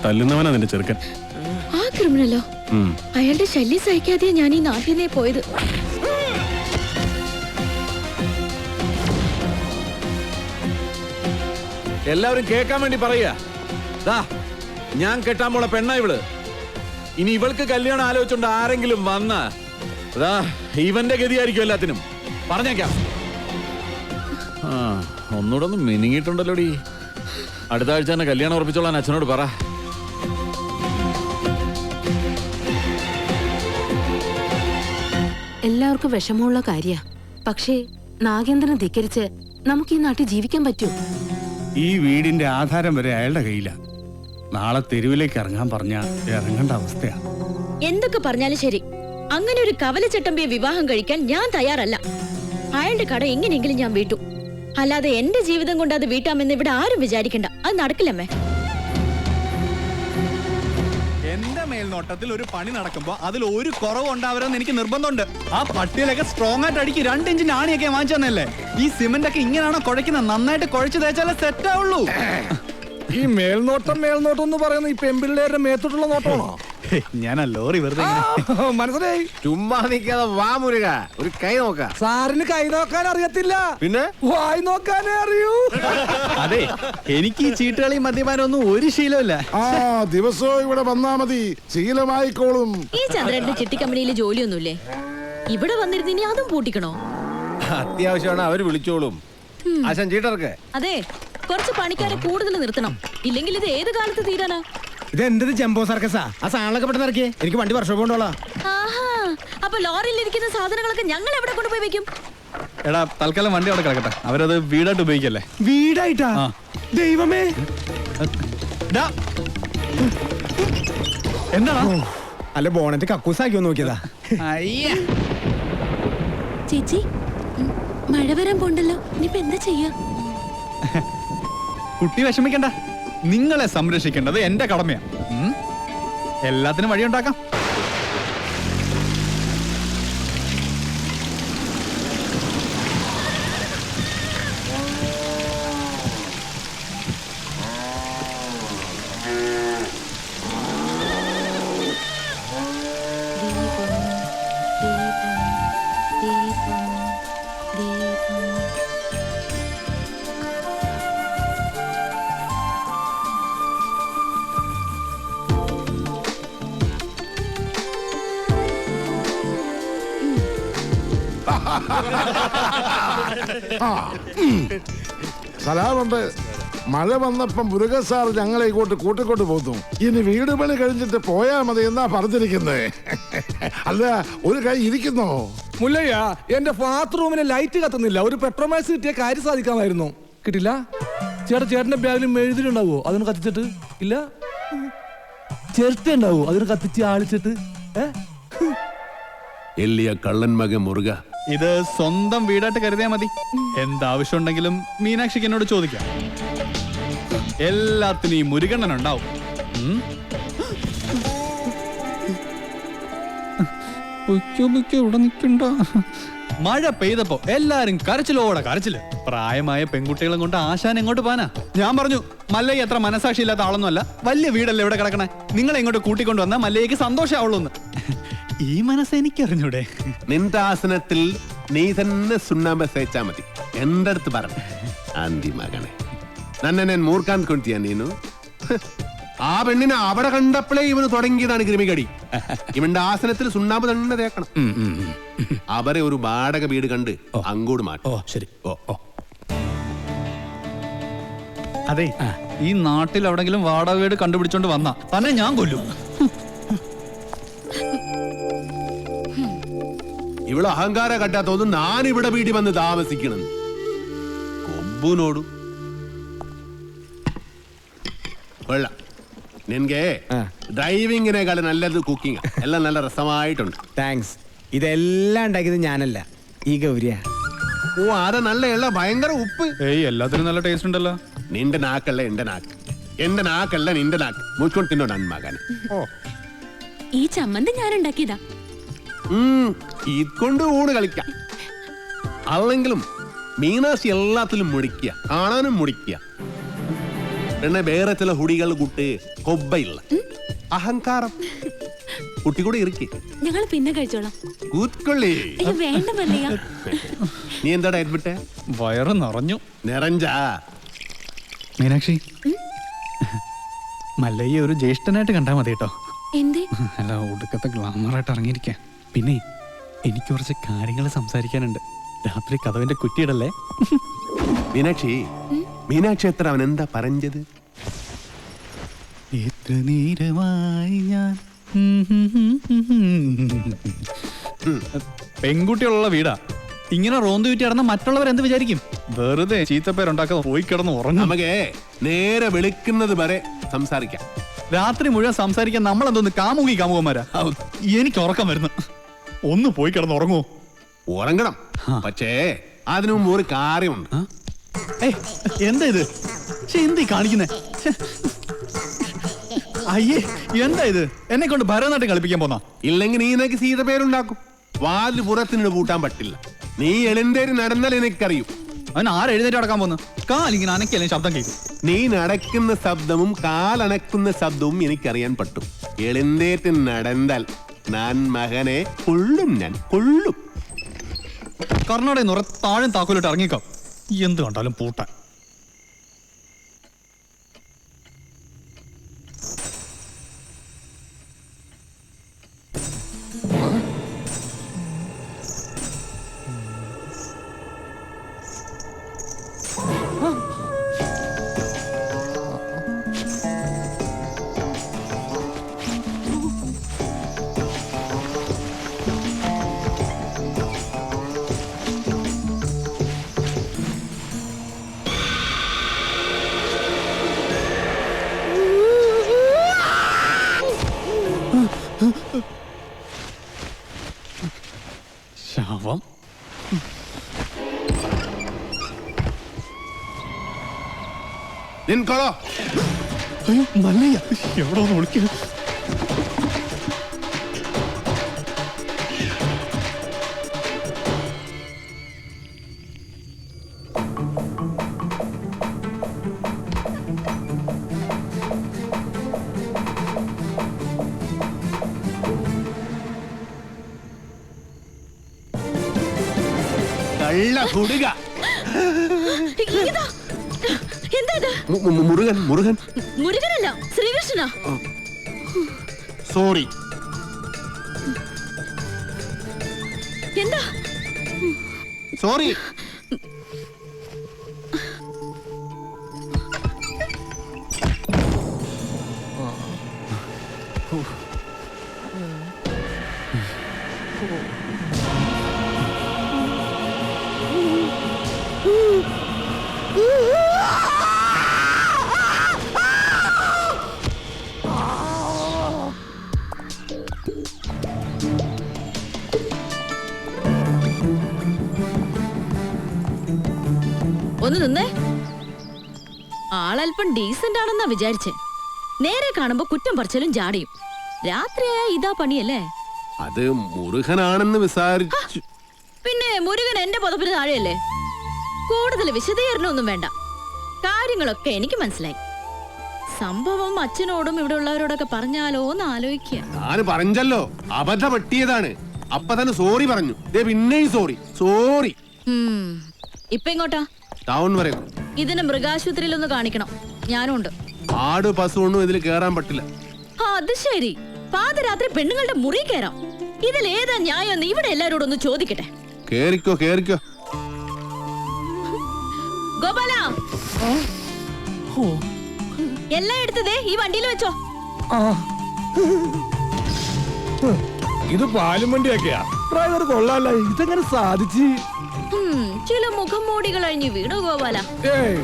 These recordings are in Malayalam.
തല്ലുന്നവനാ നിന്റെ ചെറുക്കൻ. ആ ക്രിമിനലോ? അയാളുടെ ശല്യം സഹിക്കാതെയാ ഞാൻ ഈ നാട്ടിൽ നിന്നേ പോയത്. എല്ലാവരും കേൾക്കാൻ വേണ്ടി പറയാ, ഞാൻ കെട്ടാൻ പോള പെണ്ണ ഇവള്. ഇനി ഇവൾക്ക് കല്യാണം ആലോചിച്ചോണ്ട് ആരെങ്കിലും വന്ന ഇവന്റെ ഗതിയായിരിക്കും എല്ലാത്തിനും. പറഞ്ഞേക്കാം. ഒന്നുകൂടെ ഒന്ന് മിനിങ്ങിട്ടുണ്ടല്ലോടി. അടുത്ത ആഴ്ച തന്നെ കല്യാണം ഉറപ്പിച്ചോളാൻ അച്ഛനോട് പറ. എല്ലാവർക്കും വിഷമമുള്ള കാര്യ. പക്ഷേ നാഗേന്ദ്രനെ ധിക്കരിച്ച് നമുക്ക് ഈ നാട്ടിൽ ജീവിക്കാൻ പറ്റൂ? ഈ വീടിന്റെ ആധാരം വരെ അയാളുടെ കയ്യില. നാളെ തെരുവിലേക്ക് ഇറങ്ങാൻ പറഞ്ഞ ഇറങ്ങേണ്ട അവസ്ഥയാ. എന്തൊക്കെ പറഞ്ഞാലും ശരി, അങ്ങനെ ഒരു കവലച്ചട്ടമ്പിയെ വിവാഹം കഴിക്കാൻ ഞാൻ തയ്യാറല്ല. അയാളുടെ കട എങ്ങനെയെങ്കിലും ഞാൻ വീട്ടു. അല്ലാതെ എന്റെ ജീവിതം കൊണ്ട് അത് വീട്ടാമെന്ന് ഇവിടെ ആരും വിചാരിക്കണ്ട. അത് നടക്കില്ലമ്മേ. എന്റെ മേൽനോട്ടത്തിൽ ഒരു പണി നടക്കുമ്പോ അതിൽ ഒരു കുറവ് ഉണ്ടാവരുതെന്ന് എനിക്ക് നിർബന്ധമുണ്ട്. ആ പട്ടിയിലൊക്കെ സ്ട്രോങ് ആയിട്ട് അടിക്ക് 2 ഇഞ്ചിന്റെ ആണിയൊക്കെ വാങ്ങിച്ചു തന്നല്ലേ. ഈ സിമന്റ് ഒക്കെ ഇങ്ങനെയാണോ കുഴക്കുന്നത്? നന്നായിട്ട് കുഴച്ച് തേച്ചാലേ സെറ്റ് ആവുള്ളൂ. ഈ മേൽനോട്ടം എന്ന് പറയുന്നത് ഈ പെമ്പിള്ളേരുടെ മേത്തോട്ടുള്ള നോട്ടമാണോ? ഞാൻ ലോറി വെറുതെ മനസ്സിലായി. ചുമ്മാ നിൽക്കാതെ വാ മുരുക, ഒരു കൈ നോക്ക. സാറിന് കൈ നോക്കാൻ അറിയത്തില്ല, പിന്നെ വായി നോക്കാനേ അറിയൂ. അതെ, എനിക്ക് ഈ ചീട്ടുകളി മദ്യപാനം ഒന്നും ഒരു ശീലമില്ല. ദിവസവും ഇവിടെ വന്നാ മതി, ശീലമായിക്കോളും. ഈ ചന്ദ്രന്റെ ചിട്ടി കമ്പനിയിൽ ജോലിയൊന്നുമില്ലേ? ഇവിടെ വന്നിരുന്ന് ഇനി അതും പൂട്ടിക്കണോ? അത്യാവശ്യമാണ്, അവര് വിളിച്ചോളും. ആശാൻ ചീട്ടർക്ക് അതെ, കുറച്ച് പണിക്കാരെ കൂടുതൽ നിർത്തണം. ഇല്ലെങ്കിൽ ഇത് ഏത് കാലത്ത് തീരാനാ? ഇത് എന്ത് ജംബോ സർക്കസാ? ആ സാധനങ്ങളൊക്കെ പെട്ടെന്ന് ഇറക്കിയേ, എനിക്ക് വണ്ടി വർഷം കൊണ്ടോളാം. ആഹാ, അപ്പൊ ലോറിയിൽ ഇരിക്കുന്ന സാധനങ്ങളൊക്കെ ഞങ്ങൾ എവിടെ കൊണ്ടുപോയി വെക്കും? എടാ, തൽക്കാലം വണ്ടി അവിടെ കിടക്കട്ടെ. അവരത് വീടായിട്ട് ഉപയോഗിക്കല്ലേ. വീടായിട്ടാ? ദൈവമേ, എന്താണോ? അല്ല ബോണറ്റ് കക്കൂസാക്കിയോ നോക്കിയതാ. ചേച്ചി, മഴ വരാൻ പോണ്ടല്ലോ, ഇനിയിപ്പോ എന്താ ചെയ്യാ? കുട്ടി വിഷമിക്കണ്ട, നിങ്ങളെ സംരക്ഷിക്കേണ്ടത് എന്റെ കടമയാണ്. എല്ലാത്തിനും വഴിയുണ്ടാക്കാം. സലാമുണ്ട്. മഴ വന്നപ്പം മുരുക സാർ ഞങ്ങളെ ഇങ്ങോട്ട് കൂട്ടിക്കൊണ്ട് പോന്നു. ഇനി വീട് പണി കഴിഞ്ഞിട്ട് പോയാ മതി എന്നാ പറഞ്ഞിരിക്കുന്നത്. അല്ല, ഒരു കൈ ഇരിക്കുന്നോ? മുല്ലയ്യ, എന്റെ ബാത്റൂമിന് ലൈറ്റ് കത്തുന്നില്ല. ഒരു പെട്രോമാക്സ് കിട്ടിയ കാര്യം സാധിക്കാമായിരുന്നു. കിട്ടില്ല. ചേട്ടന്റെ ബാഗിൽ മെഴുതിലുണ്ടാവോ? അതിന് കത്തിച്ചിട്ട് ഇല്ല. ചിരട്ട ഉണ്ടാവോ? അതിന് കത്തിച്ച് ആളിച്ചിട്ട്. എല്ലിയ കള്ളൻ മകൻ മുരുക, ഇത് സ്വന്തം വീടായിട്ട് കരുതിയാ മതി. എന്താവശ്യം ഉണ്ടെങ്കിലും മീനാക്ഷിക്ക് എന്നോട് ചോദിക്കാം. എല്ലാത്തിനും ഈ മുരുകണ്ണൻ ഉണ്ടാവും. ഇവിടെ നിൽക്കണ്ട. മഴ പെയ്തപ്പോ എല്ലാരും കരച്ചിലോടെ കരച്ചില്. പ്രായമായ പെൺകുട്ടികളെ കൊണ്ട് ആശാൻ എങ്ങോട്ട് പോനാ? ഞാൻ പറഞ്ഞു, മല്ലയ്യ അത്ര മനസാക്ഷി ഇല്ലാത്ത ആളൊന്നുമല്ല. വലിയ വീടല്ലേ ഇവിടെ കിടക്കണേ. നിങ്ങളെ ഇങ്ങോട്ട് കൂട്ടിക്കൊണ്ടു വന്നാൽ മല്ലയ്യക്ക് സന്തോഷമാവുള്ളൂ. ഈ മനസ്സ് എനിക്കറിഞ്ഞൂടെ? നിന്റെ ആസനത്തിൽ നീ തന്നെ സുണ്ണാമ്പ തേച്ചാ മതി. എന്റെ അടുത്ത് പറഞ്ഞു ആന്തി മകനെ, നന്നെ മൂർക്കാൻ കൊണ്ടിയാ നീനു. ആ പെണ്ണിനെ അവിടെ കണ്ടപ്പോഴേ ഇവന് തുടങ്ങിയതാണ് ക്രിമികടി. ഇവന്റെ ആസനത്തിൽ സുണ്ണാമ്പ് തന്നെ തേക്കണം. അവരെ ഒരു വാടക വീട് കണ്ട് അങ്ങോട്ട് മാറ്റും. ശരി. അതെ, ഈ നാട്ടിൽ എവിടെങ്കിലും വാടക വീട് കണ്ടുപിടിച്ചോണ്ട് വന്നാ തന്നെ ഞാൻ കൊല്ലും. ഇവിടെ അഹങ്കാര കട്ടാത്തോന്നും ഞാൻ ഇവിടെ വീട്ടിൽ വന്ന് താമസിക്കണം. കൊമ്പുനോടും കൊള്ളാം. നിനക്ക് ഡ്രൈവിങ്ങിനേക്കാളും നല്ലത് കുക്കിംഗ്. എല്ലാം നല്ല രസമായിട്ടുണ്ട്. താങ്ക്സ്. ഇതെല്ലാം ഉണ്ടാക്കിയത് ഞാനല്ല, ഈ ഗൗരിയ. ഓ, അത് നല്ല എള്ള ഭയങ്കര ഉപ്പ്. ഏയ്, എല്ലാത്തിനും നല്ല ടേസ്റ്റ് ഉണ്ടല്ലോ. നിന്റെ നാക്കല്ല എന്റെ നാക്ക്, എന്റെ നാക്കല്ല നിന്റെ നാക്ക്. മുച്ചുകൊണ്ട് തിന്നോ നന്മകനെ. ഈ ചമ്മന്തി ഞാൻ ഉണ്ടാക്കിയതാ. ഇതുകൊണ്ട് ഊണ് കളിക്കാം. അല്ലെങ്കിലും മീനാശി എല്ലാത്തിലും മുടിക്കുക, കാണാനും മുടിക്കുക. പിന്നെ വേറെ ചില ഹുടികൾ കൂട്ട് കൊബ്ബയില്ല അഹങ്കാരം കുട്ടി കൂടെ ഇരിക്കേ ഞങ്ങൾ പിന്നെ കഴിച്ചോളാം. കൂത്തൊള്ളി. അയ്യോ വേണ്ട മല്ലയ്യ. നീ എന്താടാ എഡ്മിട്ടെ വയറ് നിറഞ്ഞു. നിറഞ്ചാ മീനാക്ഷി, മല്ലയ്യ ഒരു ജ്യേഷ്ഠനായിട്ട് കണ്ടാ മതി കേട്ടോ. എന്തേ? അല്ല, ഒടുക്കത്തെ ഗ്ലാമറായിട്ട് ഇറങ്ങിയിരിക്കാൻ. പിന്നെ എനിക്ക് കുറച്ച് കാര്യങ്ങൾ സംസാരിക്കാനുണ്ട്. രാത്രി കഥവിന്റെ കുറ്റിയിടല്ലേ? മീനാക്ഷി, മീനാക്ഷി എത്ര അവൻ എന്താ പറഞ്ഞത്? എത്ര നേരമായി ഞാൻ പെൺകുട്ടികളുള്ള വീടാ. ഇങ്ങനെ റോന്ത് ചുറ്റി കിടന്ന മറ്റുള്ളവർ എന്ത് വിചാരിക്കും? വെറുതെ ചീത്തപ്പേരുണ്ടാക്കാതെ പോയി കിടന്ന് ഉറങ്ങും. നമുക്ക് നേരെ വെളുക്കുന്നത് വരെ സംസാരിക്കാം. രാത്രി മുഴുവൻ സംസാരിക്കാൻ നമ്മളെന്തോന്ന് കാമുകന്മാരാ? എനിക്ക് ഉറക്കം വരുന്നു. ഒന്ന് പോയി കിടന്ന് ഉറങ്ങുമോ? ഉറങ്ങണം, പക്ഷേ അതിനു മുമ്പ് ഒരു കാര്യമുണ്ട്. എന്താ ഇത്? എന്തീ കാണിക്കുന്നേ? അയ്യേ, എന്താ ഇത്? എന്നെ കൊണ്ട് ഭരതനാട്യം കളിപ്പിക്കാൻ പോന്നാ? ഇല്ലെങ്കിൽ നീ എനിക്ക് സീത പേരുണ്ടാക്കും. വാതിൽ പുറത്തിനോട് പൂട്ടാൻ പറ്റില്ല. നീ എളിന്തേരി നടന്നാൽ എനിക്കറിയും. അവൻ ആരെഴുന്നേറ്റ് നടക്കാൻ പോന്നു? കാലിങ്ങനെ അനക്കല്ലേ ശബ്ദം കേൾക്കും. നീ നടക്കുന്ന ശബ്ദവും കാലനക്കുന്ന ശബ്ദവും എനിക്കറിയാൻ പറ്റും. എളിന്തേറ്റ് നടന്നാൽ ഞാൻ മകനെ കൊള്ളും, ഞാൻ കൊള്ളും. കർണാടക നിറ താഴെ താക്കോലിട്ട് ഇറങ്ങിക്കോ. എന്ത് കണ്ടാലും പൂട്ടാൻ. ശവം. നിൻകൊളോ മല്ലയ്യ എവിടെ ഒന്ന് വിളിക്കുക? കള്ള കുടുക. ഇതാ. എന്താ ഇത്? മുരുകൻ, മുരുകൻ. മുരുകനല്ല, ശ്രീകൃഷ്ണനാ. സോറി. എന്താ? സോറി. ഒന്ന് നിന്നേ. ആളല്പം ഡീസന്റ് ആണെന്നാ വിചാരിച്ചേ. നേരെ കാണുമ്പോ കുറ്റം പറിച്ചാലും ജാടയും. രാത്രിയായ ഇതാ പണിയല്ലേ? അത് മുരുകനാണെന്ന് വിചാരിച്ചു. പിന്നെ മുരുകൻ എന്റെ പുതപ്പിന് താഴെയല്ലേ? കൂടുതൽ വിശദീകരണമൊന്നും വേണ്ട. കാര്യങ്ങളൊക്കെ എനിക്ക് മനസ്സിലായി. സംഭവം അച്ഛനോടും ഇവിടെ ഉള്ളവരോടൊക്കെ പറഞ്ഞാലോ എന്ന് ആലോചിക്കുക. ഞാൻ പറഞ്ഞല്ലോ, അബദ്ധ പറ്റിയതാണ്. അപ്പൊ തന്നെ സോറി പറഞ്ഞു. പിന്നെയും സോറി, സോറി. ഇപ്പൊ ഇങ്ങോട്ടാ? ടൗൺ വരെ. ഇതിന് മൃഗാശുപത്രിയിലൊന്ന് കാണിക്കണം. ഞാനും ഉണ്ട്. ആട് പശു ഒന്നും ഇതിൽ കേറാൻ പറ്റില്ല. അത് ശരി. പാതിരാത്രി പെണ്ണുങ്ങളുടെ മുറി കയറാം. ഇതിലേതാ ന്യായം? ഇവിടെ എല്ലാരോടും ഒന്ന് ചോദിക്കട്ടെ. കേറിക്കോ, കേറിക്കോ. ഗോപാല, എല്ലാം എടുത്തതേ ഈ വണ്ടിയിൽ വെച്ചോ. ഇത് പാലും വണ്ടിയൊക്കെയാ. ഡ്രൈവർ കൊള്ളാല്ല. ഇതെങ്ങനെ സാധിച്ചു? ചില മുഖം മൂടികൾ അഴിഞ്ഞു വീണു ഗോപാല. ഏയ്,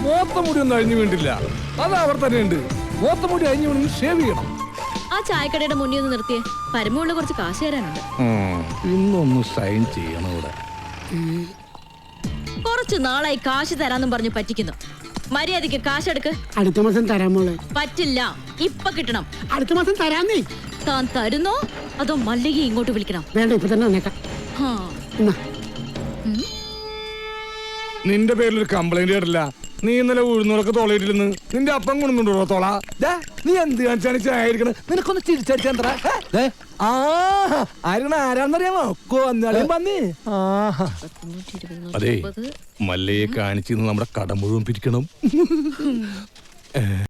മോത്തമുടി ഒന്നും അഴിഞ്ഞു വീണ്ടില്ല. അത് അവർ തന്നെ ഉണ്ട്. മോത്തമുടി അഴിഞ്ഞു വീണെങ്കിൽ ഷേവ് ചെയ്യണം. ആ ചായക്കടയുടെ മുന്നിൽ ഒന്ന് നിർത്തിയേ. പരമുള്ള കുറച്ച് കാശ് തരാനുണ്ട്. ഇന്നൊന്ന് സൈൻ ചെയ്യണം ഇവിടെ. കുറച്ചു നാളായി കാശ് തരാന്നും പറഞ്ഞു പറ്റിക്കുന്നു. മര്യാദക്ക് കാശെടുക്ക്. അടുത്ത മാസം തരാൻ മോളെ. പറ്റില്ല, ഇപ്പൊ കിട്ടണം. അടുത്ത മാസം തരാന്നേ. താൻ തരുന്നോ അതോ മല്ലിക ഇങ്ങോട്ട് വിളിക്കണം? വേണ്ട, ഇപ്പൊ തന്നെ വന്നേക്കാം. നിന്റെ പേരിൽ ഒരു കംപ്ലൈന്റ് കേട്ടില്ല. നീ ഇന്നലെ ഉഴുന്നൂറൊക്കെ തോളയിട്ടിരുന്ന് നിന്റെ അപ്പം കൊണ്ടുണ്ടോ തോള? നീ എന്ത് കാണിച്ചാണ് ചായിരിക്കണ? നിനക്കൊന്ന് ചിരിച്ചടിച്ചാ ആരാന്നറിയാമോ? കൊന്നാലും പന്നി. അതെ, മല്ലയെ കാണിച്ചിരുന്ന് നമ്മുടെ കട മുഴുവൻ പിരിക്കണം.